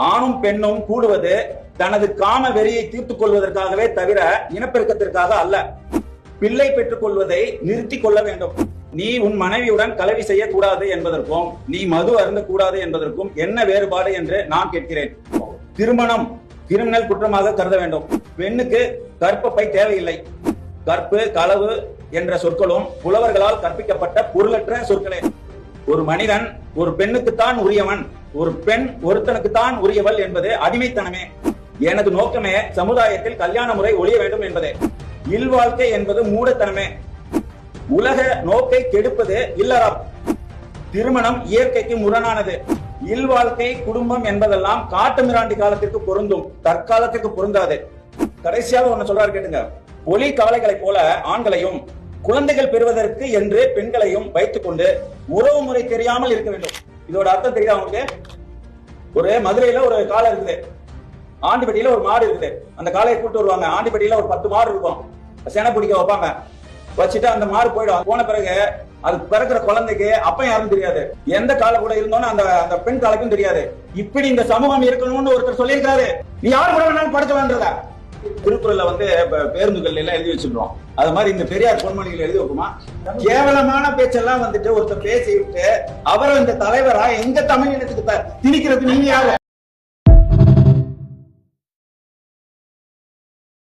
ஆணும் பெண்ணும் கூடுவது தனது காம வெறியை தீர்த்துக் கொள்வதற்காகவே தவிர இனப்பெருக்கத்திற்காக அல்ல. பிள்ளை பெற்றுக் கொள்வதை நிறுத்திக் கொள்ள வேண்டும். நீ உன் மனைவியுடன் கலவி செய்யக்கூடாது என்பதற்கும் நீ மது அருந்தக்கூடாது என்பதற்கும் என்ன வேறுபாடு என்று நான் கேட்கிறேன். திருமணம் கிரிமினல் குற்றமாக கருத வேண்டும். பெண்ணுக்கு கற்பப்பை தேவையில்லை. கற்பு, களவு என்ற சொற்களும் புலவர்களால் கற்பிக்கப்பட்ட பொருளற்ற சொற்களே. ஒரு மனிதன் ஒரு பெண்ணுக்குத்தான் உரியவன், ஒரு பெண் ஒருத்தனுக்குத்தான் உரியவள் என்பது அடிமைத்தனமே. எனது நோக்கமே சமுதாயத்தில் கல்யாண முறை ஒழிய வேண்டும் என்பதே. இல்வாழ்க்கை என்பது மூடத்தனமே. உலக நோக்கை கெடுப்பது இல்லறம். திருமணம் இயற்கைக்கு முரணானது. இல்வாழ்க்கை, குடும்பம் என்பதெல்லாம் காட்டு மிராண்டி காலத்திற்கு பொருந்தும், தற்காலத்திற்கு பொருந்தாது. கடைசியாக ஒண்ணு சொல்றாரு கேட்டுங்க. ஒலி காளைகளை போல ஆண்களையும் குழந்தைகள் பெறுவதற்கு என்று பெண்களையும் வைத்துக் கொண்டு உறவு முறை தெரியாமல் இருக்க வேண்டும். இதோட அர்த்தம் தெரியுதா உங்களுக்கு? ஒரு மதுரையில ஒரு காளை இருக்குது, ஆண்டிப்பட்டியில ஒரு மாடு இருக்குது. அந்த காளையை கூட்டு வருவாங்க. ஆண்டிப்பட்டியில ஒரு 10 மாடு இருக்கும். செனை பிடிக்க வைப்பாங்க. வச்சுட்டு அந்த மாடு போயிடும். போன பிறகு அது பிறக்கிற குழந்தைக்கு அப்பன் யாரும் தெரியாது. எந்த காலை கூட இருந்தோன்னு அந்த பெண் காலைக்கும் தெரியாது. இப்படி இந்த சமூகம் இருக்கணும்னு ஒருத்தர் சொல்லியிருக்காரு. நீ யாரு கூட வேணாலும் படுக்கலான்றத திருக்குறள்ல பேருந்துகள் எல்லாம் எழுதி வச்சிருக்கோம். அது மாதிரி இந்த பெரியார் பொன்மொழிகள் எழுதி வைக்குமா? கேவலமான பேச்செல்லாம் ஒருத்தர் பேசிவிட்டு அவரை இந்த தலைவரா எங்க தமிழ் இனத்துக்கு திணிக்கிறது நீங்க யாரு?